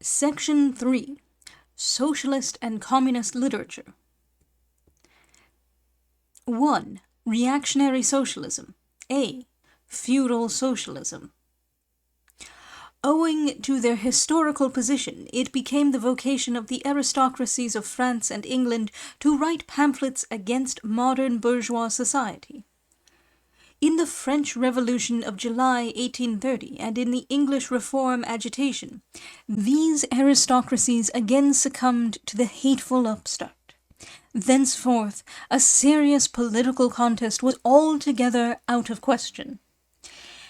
Section 3. Socialist and Communist Literature. 1. Reactionary Socialism. A. Feudal Socialism. Owing to their historical position, it became the vocation of the aristocracies of France and England to write pamphlets against modern bourgeois society. In the French Revolution of July 1830 and in the English Reform agitation, these aristocracies again succumbed to the hateful upstart. Thenceforth, a serious political contest was altogether out of question.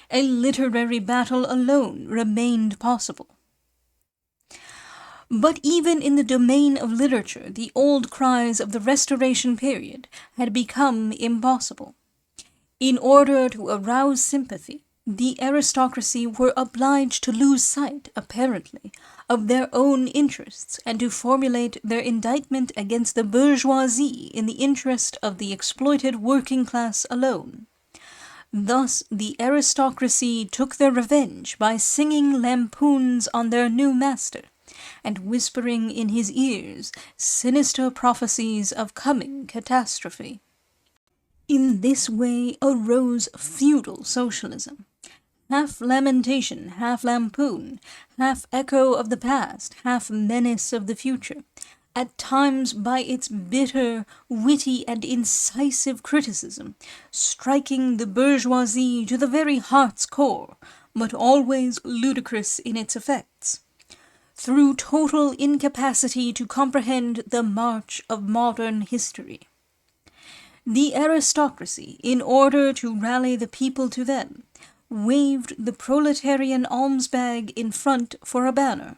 A literary battle alone remained possible. But even in the domain of literature, the old cries of the Restoration period had become impossible. In order to arouse sympathy, the aristocracy were obliged to lose sight, apparently, of their own interests and to formulate their indictment against the bourgeoisie in the interest of the exploited working class alone. Thus the aristocracy took their revenge by singing lampoons on their new master, and whispering in his ears sinister prophecies of coming catastrophe. In this way arose feudal socialism, half lamentation, half lampoon, half echo of the past, half menace of the future, at times by its bitter, witty, and incisive criticism, striking the bourgeoisie to the very heart's core, but always ludicrous in its effects. Through total incapacity to comprehend the march of modern history. The aristocracy, in order to rally the people to them, waved the proletarian alms-bag in front for a banner.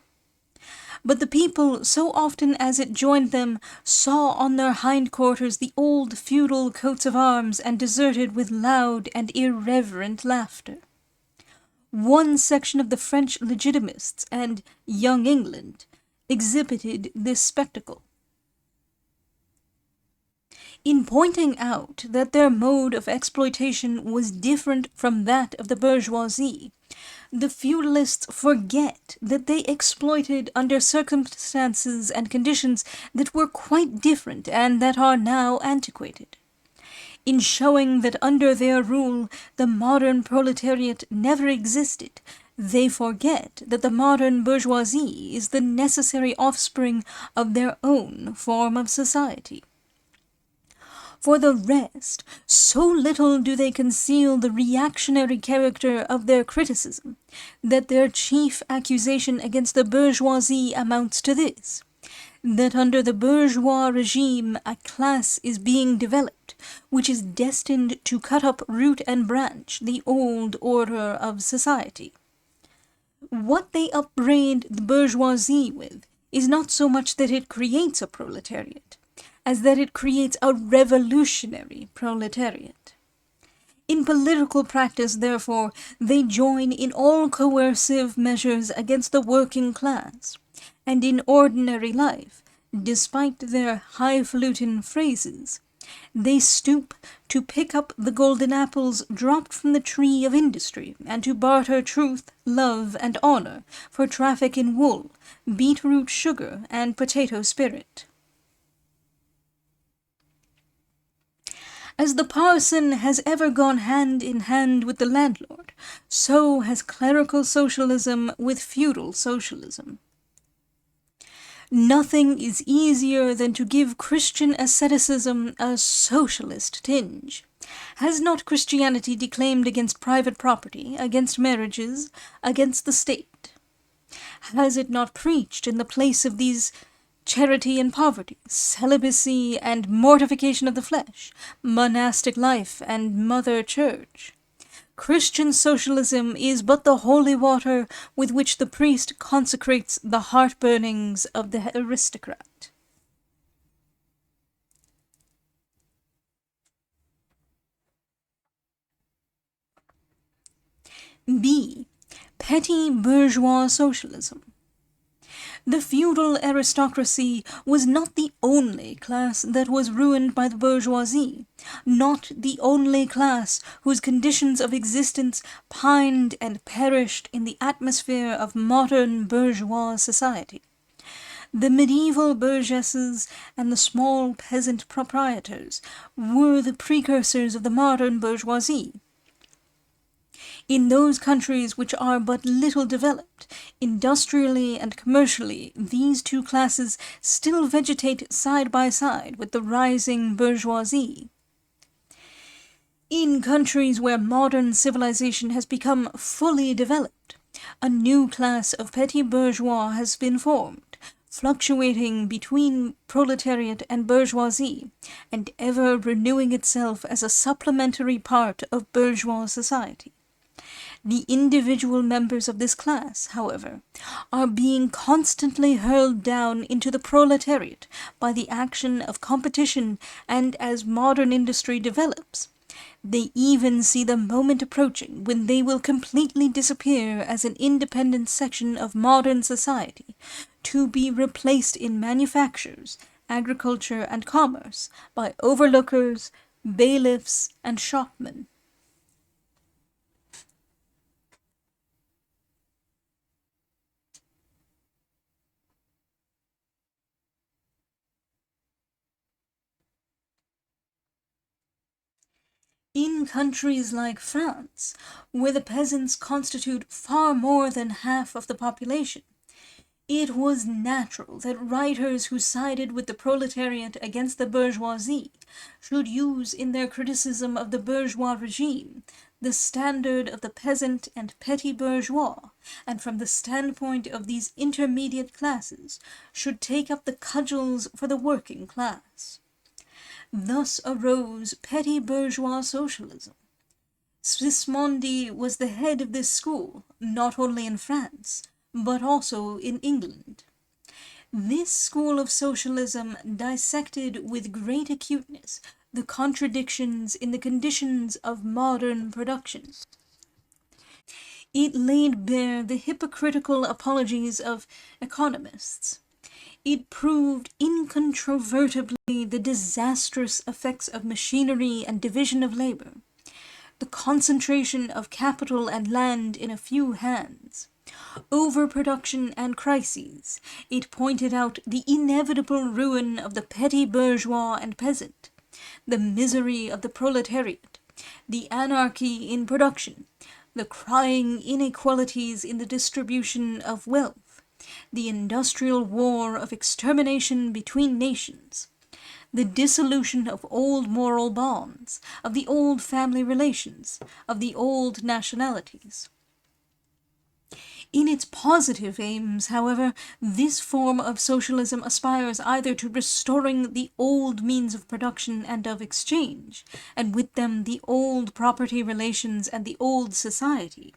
But the people, so often as it joined them, saw on their hindquarters the old feudal coats of arms and deserted with loud and irreverent laughter. One section of the French Legitimists and Young England exhibited this spectacle. In pointing out that their mode of exploitation was different from that of the bourgeoisie, the feudalists forget that they exploited under circumstances and conditions that were quite different and that are now antiquated. In showing that under their rule the modern proletariat never existed, they forget that the modern bourgeoisie is the necessary offspring of their own form of society. For the rest, so little do they conceal the reactionary character of their criticism, that their chief accusation against the bourgeoisie amounts to this, that under the bourgeois regime a class is being developed, which is destined to cut up root and branch the old order of society. What they upbraid the bourgeoisie with is not so much that it creates a proletariat, as that it creates a revolutionary proletariat. In political practice, therefore, they join in all coercive measures against the working class, and in ordinary life, despite their highfalutin phrases, they stoop to pick up the golden apples dropped from the tree of industry, and to barter truth, love, and honor for traffic in wool, beetroot sugar, and potato spirit. As the parson has ever gone hand in hand with the landlord, so has clerical socialism with feudal socialism. Nothing is easier than to give Christian asceticism a socialist tinge. Has not Christianity declaimed against private property, against marriages, against the state? Has it not preached in the place of these charity and poverty, celibacy and mortification of the flesh, monastic life and mother church? Christian socialism is but the holy water with which the priest consecrates the heart-burnings of the aristocrat. B. Petty bourgeois socialism. The feudal aristocracy was not the only class that was ruined by the bourgeoisie, not the only class whose conditions of existence pined and perished in the atmosphere of modern bourgeois society. The medieval burgesses and the small peasant proprietors were the precursors of the modern bourgeoisie. In those countries which are but little developed, industrially and commercially, these two classes still vegetate side by side with the rising bourgeoisie. In countries where modern civilization has become fully developed, a new class of petty bourgeois has been formed, fluctuating between proletariat and bourgeoisie, and ever renewing itself as a supplementary part of bourgeois society. The individual members of this class, however, are being constantly hurled down into the proletariat by the action of competition, and as modern industry develops, they even see the moment approaching when they will completely disappear as an independent section of modern society, to be replaced in manufactures, agriculture, and commerce by overlookers, bailiffs, and shopmen. In countries like France, where the peasants constitute far more than half of the population, it was natural that writers who sided with the proletariat against the bourgeoisie should use in their criticism of the bourgeois regime the standard of the peasant and petty bourgeois, and from the standpoint of these intermediate classes should take up the cudgels for the working class. Thus arose petty bourgeois socialism. Sismondi was the head of this school, not only in France, but also in England. This school of socialism dissected with great acuteness the contradictions in the conditions of modern production. It laid bare the hypocritical apologies of economists. It proved incontrovertibly the disastrous effects of machinery and division of labor, the concentration of capital and land in a few hands, overproduction and crises. It pointed out the inevitable ruin of the petty bourgeois and peasant, the misery of the proletariat, the anarchy in production, the crying inequalities in the distribution of wealth, the industrial war of extermination between nations, the dissolution of old moral bonds, of the old family relations, of the old nationalities. In its positive aims, however, this form of socialism aspires either to restoring the old means of production and of exchange, and with them the old property relations and the old society,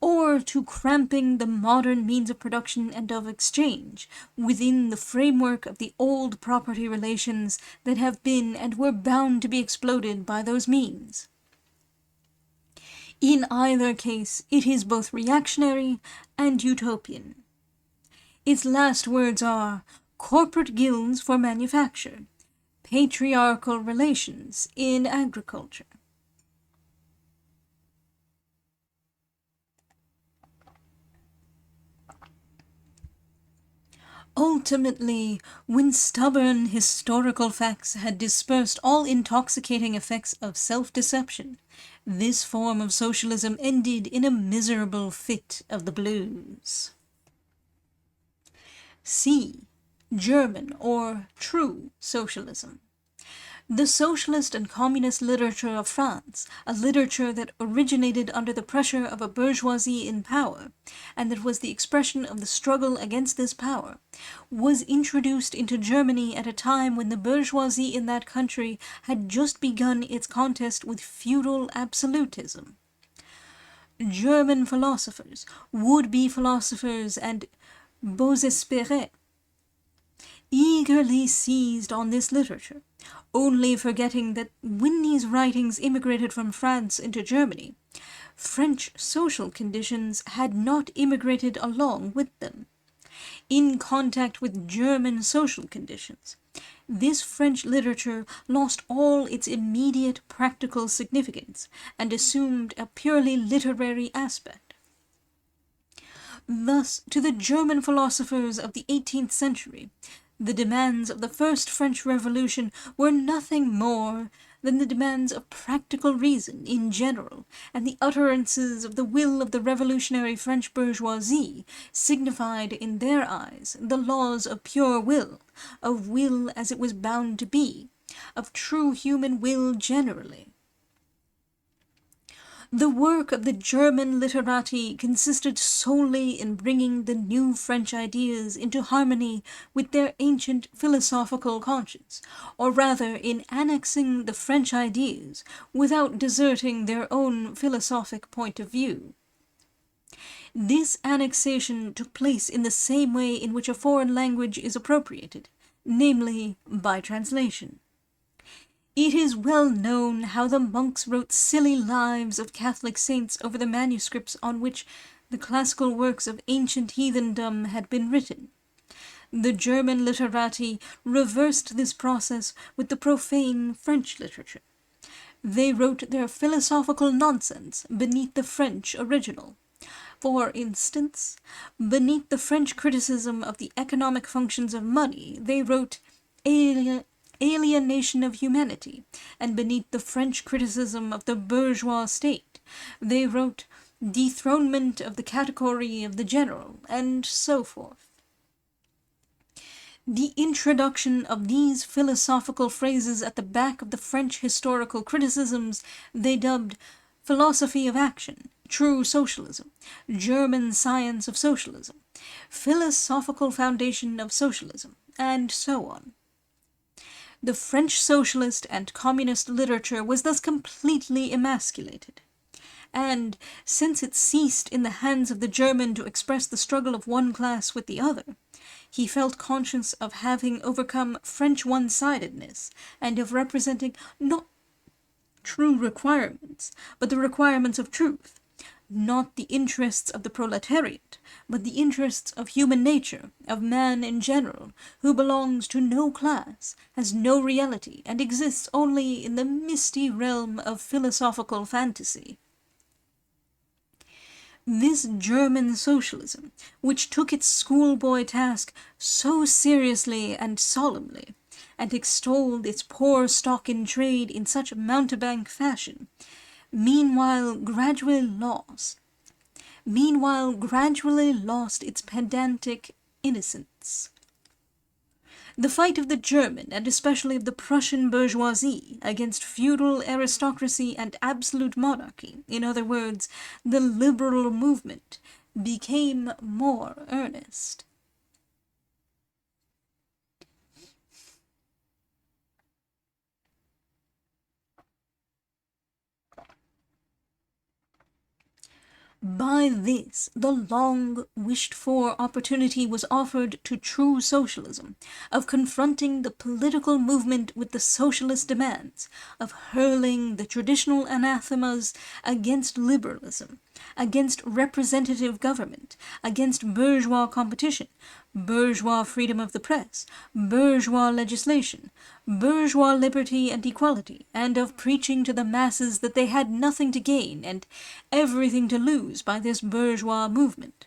or to cramping the modern means of production and of exchange within the framework of the old property relations that have been and were bound to be exploded by those means. In either case, it is both reactionary and utopian. Its last words are corporate guilds for manufacture, patriarchal relations in agriculture. Ultimately, when stubborn historical facts had dispersed all intoxicating effects of self-deception, this form of socialism ended in a miserable fit of the blues. C. German or true socialism. The socialist and communist literature of France, a literature that originated under the pressure of a bourgeoisie in power, and that was the expression of the struggle against this power, was introduced into Germany at a time when the bourgeoisie in that country had just begun its contest with feudal absolutism. German philosophers, would-be philosophers, and beaux esprits eagerly seized on this literature, only forgetting that when these writings immigrated from France into Germany, French social conditions had not immigrated along with them. in contact with German social conditions. This French literature lost all its immediate practical significance and assumed a purely literary aspect. Thus, to the German philosophers of the 18th century, the demands of the First French Revolution were nothing more than the demands of practical reason in general, and the utterances of the will of the revolutionary French bourgeoisie signified in their eyes the laws of pure will, of will as it was bound to be, of true human will generally. The work of the German literati consisted solely in bringing the new French ideas into harmony with their ancient philosophical conscience, or rather in annexing the French ideas without deserting their own philosophic point of view. This annexation took place in the same way in which a foreign language is appropriated, namely by translation. It is well known how the monks wrote silly lives of Catholic saints over the manuscripts on which the classical works of ancient heathendom had been written. The German literati reversed this process with the profane French literature. They wrote their philosophical nonsense beneath the French original. For instance, beneath the French criticism of the economic functions of money, they wrote alienation of humanity, and beneath the French criticism of the bourgeois state, they wrote dethronement of the category of the general, and so forth. The introduction of these philosophical phrases at the back of the French historical criticisms they dubbed philosophy of action, true socialism, German science of socialism, philosophical foundation of socialism, and so on. The French socialist and communist literature was thus completely emasculated. And, since it ceased in the hands of the German to express the struggle of one class with the other, he felt conscious of having overcome French one-sidedness, and of representing not true requirements, but the requirements of truth, not the interests of the proletariat, but the interests of human nature, of man in general, who belongs to no class, has no reality, and exists only in the misty realm of philosophical fantasy. This German socialism, which took its schoolboy task so seriously and solemnly, and extolled its poor stock in trade in such mountebank fashion, meanwhile gradually lost its pedantic innocence. The fight of the German, and especially of the Prussian bourgeoisie, against feudal aristocracy and absolute monarchy, in other words, the liberal movement, became more earnest. By this, the long-wished-for opportunity was offered to true socialism, of confronting the political movement with the socialist demands, of hurling the traditional anathemas against liberalism, against representative government, against bourgeois competition, bourgeois freedom of the press, bourgeois legislation, bourgeois liberty and equality, and of preaching to the masses that they had nothing to gain and everything to lose by this bourgeois movement.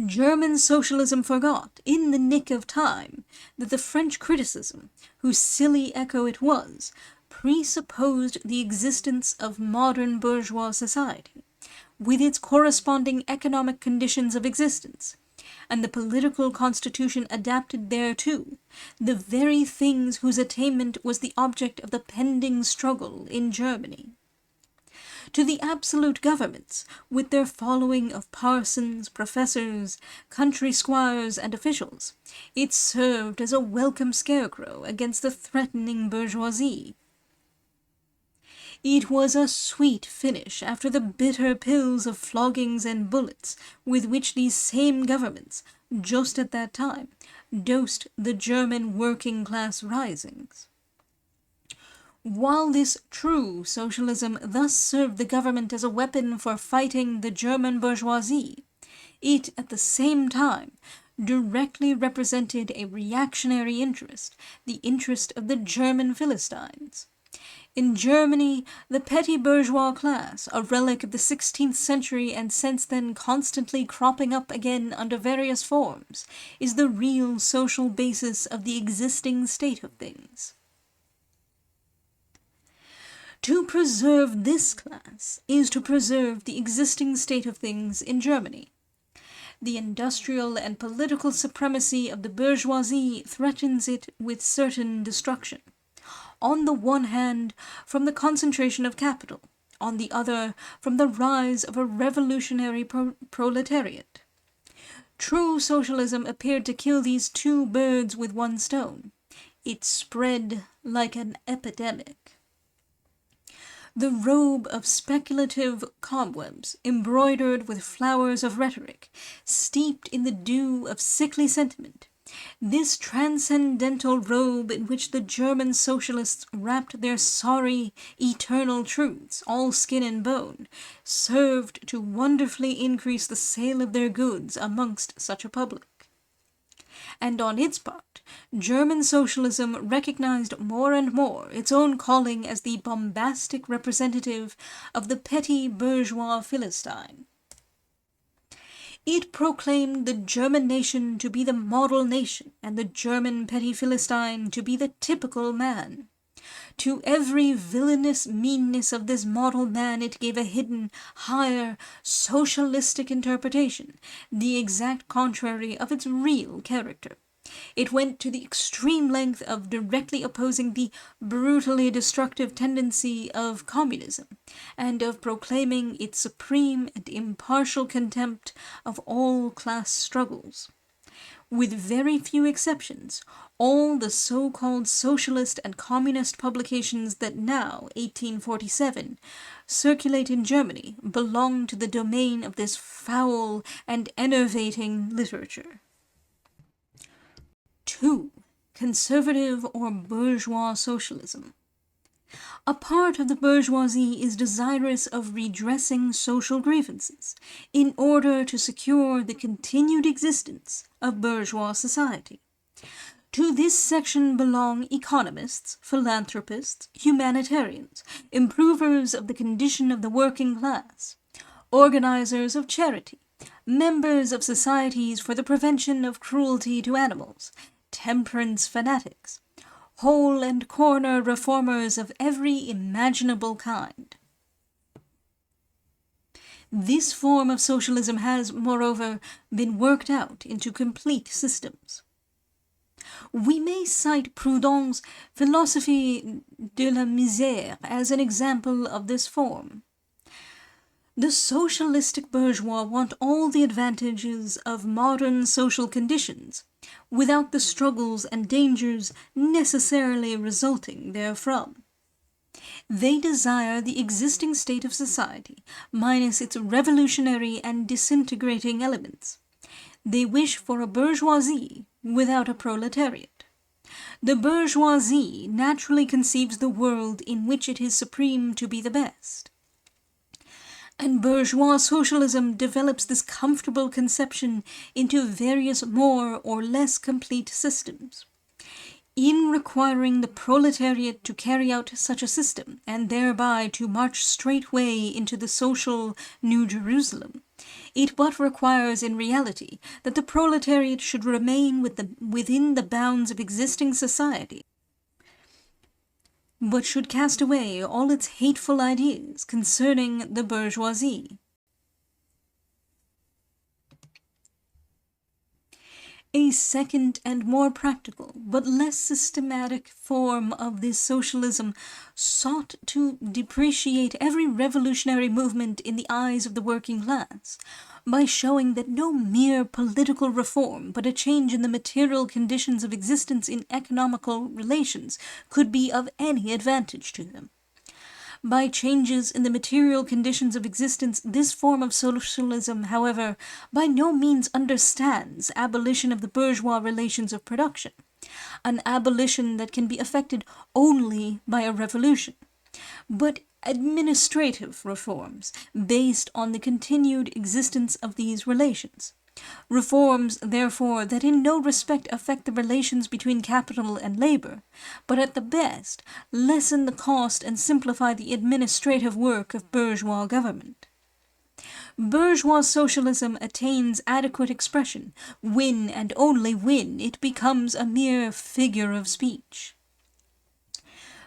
German socialism forgot, in the nick of time, that the French criticism, whose silly echo it was, presupposed the existence of modern bourgeois society, with its corresponding economic conditions of existence, and the political constitution adapted thereto, the very things whose attainment was the object of the pending struggle in Germany. To the absolute governments, with their following of parsons, professors, country squires, and officials, it served as a welcome scarecrow against the threatening bourgeoisie. It was a sweet finish after the bitter pills of floggings and bullets with which these same governments, just at that time, dosed the German working-class risings. While this true socialism thus served the government as a weapon for fighting the German bourgeoisie, It, at the same time, directly represented a reactionary interest, the interest of the German Philistines. In Germany, the petty bourgeois class, a relic of the 16th century and since then constantly cropping up again under various forms, is the real social basis of the existing state of things. To preserve this class is to preserve the existing state of things in Germany. The industrial and political supremacy of the bourgeoisie threatens it with certain destruction. On the one hand, from the concentration of capital, on the other, from the rise of a revolutionary proletariat. True socialism appeared to kill these two birds with one stone. It spread like an epidemic. The robe of speculative cobwebs, embroidered with flowers of rhetoric, steeped in the dew of sickly sentiment, this transcendental robe in which the German socialists wrapped their sorry, eternal truths, all skin and bone, served to wonderfully increase the sale of their goods amongst such a public. And on its part, German socialism recognized more and more its own calling as the bombastic representative of the petty bourgeois Philistine. It proclaimed the German nation to be the model nation, and the German petty Philistine to be the typical man. To every villainous meanness of this model man it gave a hidden, higher, socialistic interpretation, the exact contrary of its real character. It went to the extreme length of directly opposing the brutally destructive tendency of communism, and of proclaiming its supreme and impartial contempt of all class struggles. With very few exceptions, all the so-called socialist and communist publications that now, 1847, circulate in Germany belong to the domain of this foul and enervating literature. 2. Conservative or bourgeois socialism. A part of the bourgeoisie is desirous of redressing social grievances in order to secure the continued existence of bourgeois society. To this section belong economists, philanthropists, humanitarians, improvers of the condition of the working class, organizers of charity, members of societies for the prevention of cruelty to animals, temperance fanatics, hole and corner reformers of every imaginable kind. This form of socialism has, moreover, been worked out into complete systems. We may cite Proudhon's Philosophie de la Misère as an example of this form. The socialistic bourgeois want all the advantages of modern social conditions, without the struggles and dangers necessarily resulting therefrom. They desire the existing state of society, minus its revolutionary and disintegrating elements. They wish for a bourgeoisie without a proletariat. The bourgeoisie naturally conceives the world in which it is supreme to be the best. And bourgeois socialism develops this comfortable conception into various more or less complete systems. In requiring the proletariat to carry out such a system, and thereby to march straightway into the social New Jerusalem, it but requires in reality that the proletariat should remain within the bounds of existing society, but should cast away all its hateful ideas concerning the bourgeoisie. A second and more practical, but less systematic form of this socialism sought to depreciate every revolutionary movement in the eyes of the working class, by showing that no mere political reform, but a change in the material conditions of existence in economical relations, could be of any advantage to them. By changes in the material conditions of existence, this form of socialism, however, by no means understands abolition of the bourgeois relations of production, an abolition that can be effected only by a revolution, but administrative reforms based on the continued existence of these relations. Reforms, therefore, that in no respect affect the relations between capital and labor, but at the best lessen the cost and simplify the administrative work of bourgeois government. Bourgeois socialism attains adequate expression when and only when it becomes a mere figure of speech.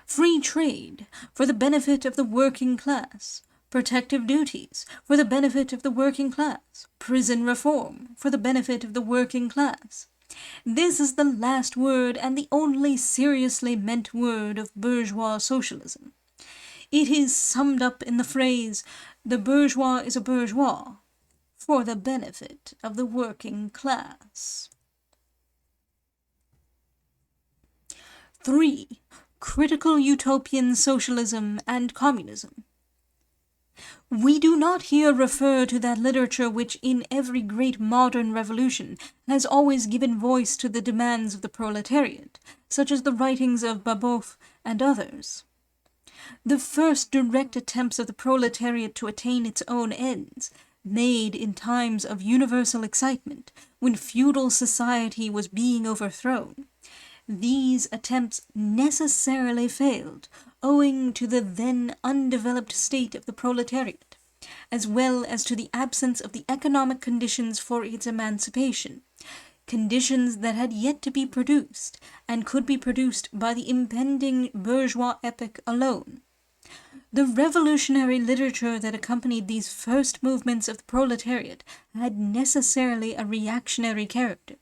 Free trade for the benefit of the working class, protective duties for the benefit of the working class, prison reform for the benefit of the working class. This is the last word and the only seriously meant word of bourgeois socialism. It is summed up in the phrase, "The bourgeois is a bourgeois," for the benefit of the working class. 3. Critical utopian socialism and communism. We do not here refer to that literature which in every great modern revolution has always given voice to the demands of the proletariat, such as the writings of Babeuf and others. The first direct attempts of the proletariat to attain its own ends, made in times of universal excitement, when feudal society was being overthrown, these attempts necessarily failed, owing to the then undeveloped state of the proletariat, as well as to the absence of the economic conditions for its emancipation, conditions that had yet to be produced, and could be produced by the impending bourgeois epoch alone. The revolutionary literature that accompanied these first movements of the proletariat had necessarily a reactionary character.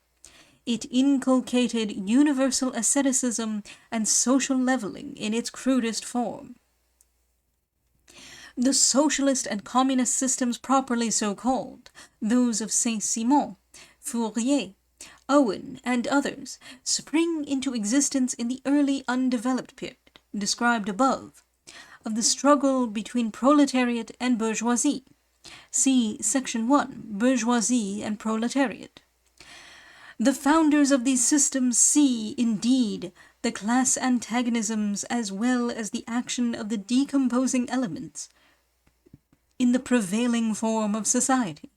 It inculcated universal asceticism and social leveling in its crudest form. The socialist and communist systems properly so called, those of Saint-Simon, Fourier, Owen, and others, spring into existence in the early undeveloped period, described above, of the struggle between proletariat and bourgeoisie. See Section 1, Bourgeoisie and Proletariat. The founders of these systems see, indeed, the class antagonisms as well as the action of the decomposing elements in the prevailing form of society.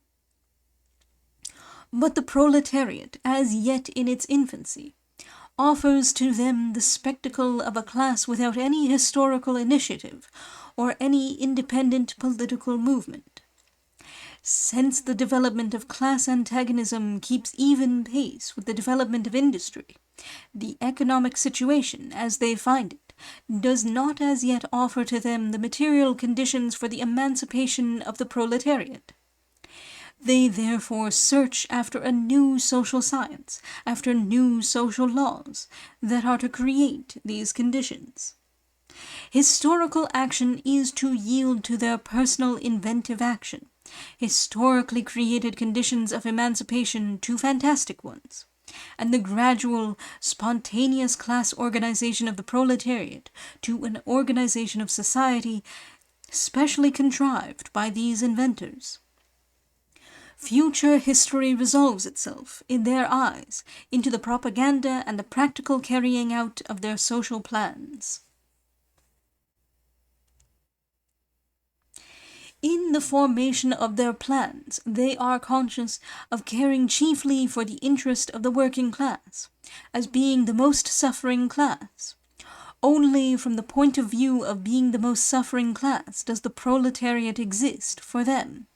But the proletariat, as yet in its infancy, offers to them the spectacle of a class without any historical initiative or any independent political movement. Since the development of class antagonism keeps even pace with the development of industry, the economic situation, as they find it, does not as yet offer to them the material conditions for the emancipation of the proletariat. They therefore search after a new social science, after new social laws, that are to create these conditions. Historical action is to yield to their personal inventive action historically created conditions of emancipation to fantastic ones, and the gradual, spontaneous class organization of the proletariat to an organization of society specially contrived by these inventors. Future history resolves itself, in their eyes, into the propaganda and the practical carrying out of their social plans. In the formation of their plans, they are conscious of caring chiefly for the interest of the working class, as being the most suffering class. Only from the point of view of being the most suffering class does the proletariat exist for them.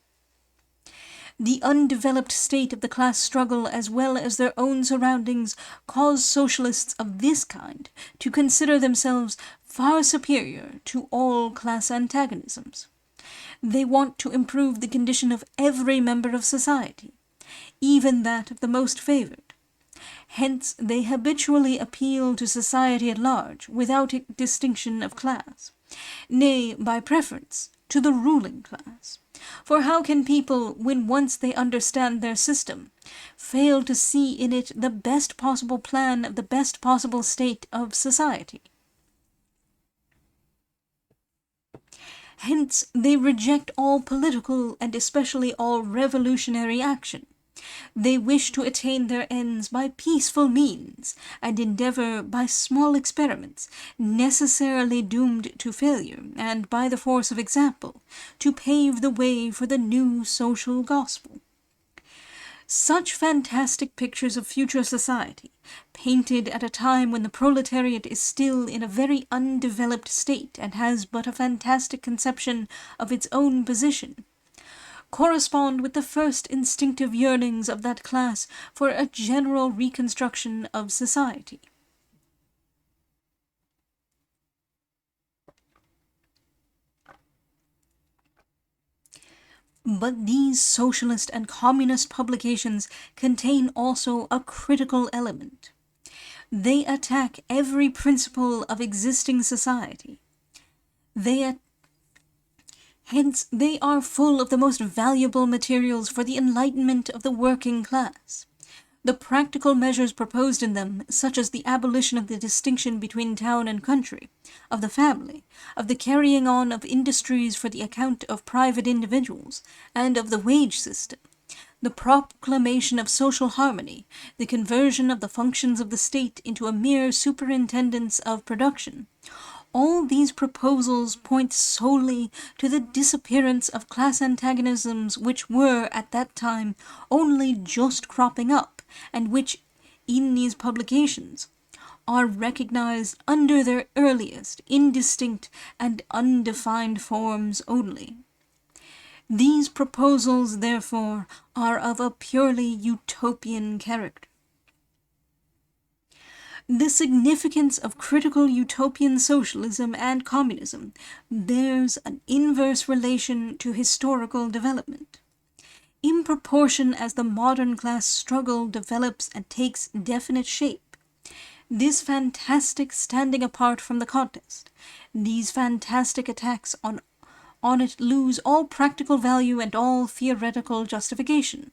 The undeveloped state of the class struggle as well as their own surroundings cause socialists of this kind to consider themselves far superior to all class antagonisms. They want to improve the condition of every member of society, even that of the most favored. Hence they habitually appeal to society at large without distinction of class, nay, by preference, to the ruling class. For how can people, when once they understand their system, fail to see in it the best possible plan of the best possible state of society? Hence they reject all political and especially all revolutionary action. They wish to attain their ends by peaceful means, and endeavor by small experiments, necessarily doomed to failure, and by the force of example, to pave the way for the new social gospel. Such fantastic pictures of future society, painted at a time when the proletariat is still in a very undeveloped state and has but a fantastic conception of its own position, correspond with the first instinctive yearnings of that class for a general reconstruction of society. But these socialist and communist publications contain also a critical element. They attack every principle of existing society. Hence, they are full of the most valuable materials for the enlightenment of the working class. The practical measures proposed in them, such as the abolition of the distinction between town and country, of the family, of the carrying on of industries for the account of private individuals, and of the wage system, the proclamation of social harmony, the conversion of the functions of the state into a mere superintendence of production, all these proposals point solely to the disappearance of class antagonisms which were, at that time, only just cropping up, and which, in these publications, are recognized under their earliest, indistinct, and undefined forms only. These proposals, therefore, are of a purely utopian character. The significance of critical utopian socialism and communism bears an inverse relation to historical development. In proportion as the modern class struggle develops and takes definite shape, this fantastic standing apart from the contest, these fantastic attacks on it lose all practical value and all theoretical justification.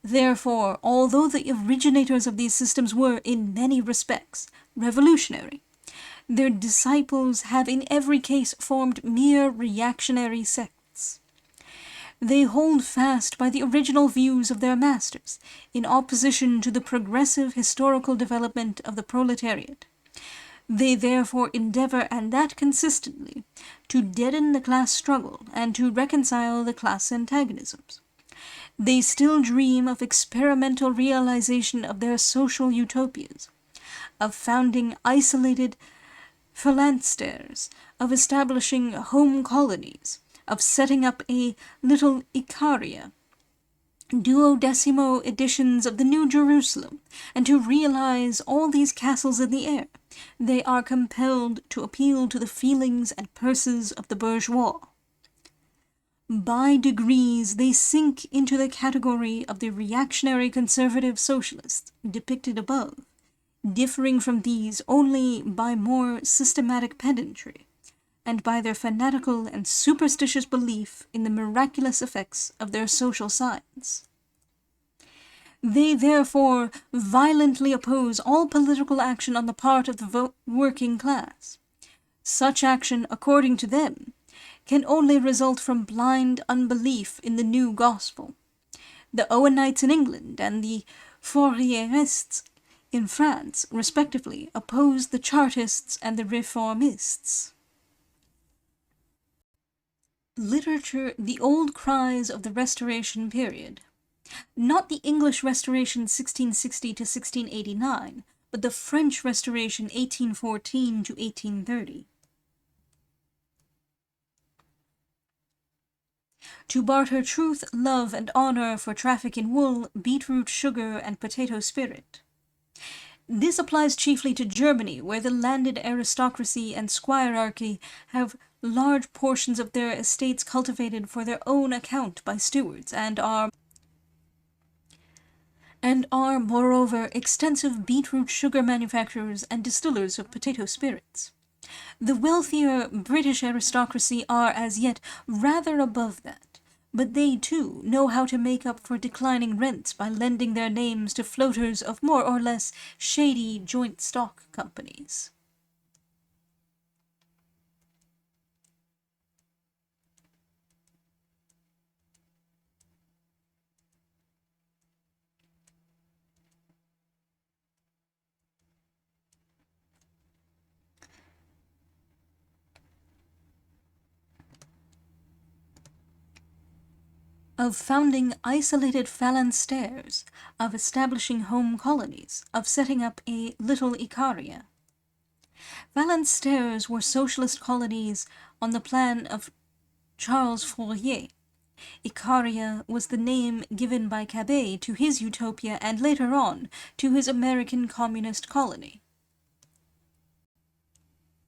Therefore, although the originators of these systems were, in many respects, revolutionary, their disciples have in every case formed mere reactionary sects. They hold fast by the original views of their masters, in opposition to the progressive historical development of the proletariat. They therefore endeavor, and that consistently, to deaden the class struggle and to reconcile the class antagonisms. They still dream of experimental realization of their social utopias, of founding isolated phalansteres, of establishing home colonies, of setting up a little Icaria, duodecimo editions of the New Jerusalem, and to realize all these castles in the air, they are compelled to appeal to the feelings and purses of the bourgeois. By degrees they sink into the category of the reactionary conservative socialists depicted above, differing from these only by more systematic pedantry, and by their fanatical and superstitious belief in the miraculous effects of their social science. They therefore violently oppose all political action on the part of the working class. Such action, according to them, can only result from blind unbelief in the new gospel. The Owenites in England and the Fourierists in France, respectively, opposed the Chartists and the Reformists. Literature, the old cries of the Restoration period. Not the English Restoration 1660 to 1689, but the French Restoration 1814 to 1830. To barter truth, love, and honor for traffic in wool, beetroot, sugar, and potato spirit. This applies chiefly to Germany, where the landed aristocracy and squirearchy have large portions of their estates cultivated for their own account by stewards, and are moreover extensive beetroot sugar manufacturers and distillers of potato spirits. The wealthier British aristocracy are as yet rather above that, but they too know how to make up for declining rents by lending their names to floaters of more or less shady joint stock companies. of founding isolated phalansteres, of establishing home colonies, of setting up a little Icaria. Phalansteres were socialist colonies on the plan of Charles Fourier. Icaria was the name given by Cabet to his utopia and later on to his American communist colony.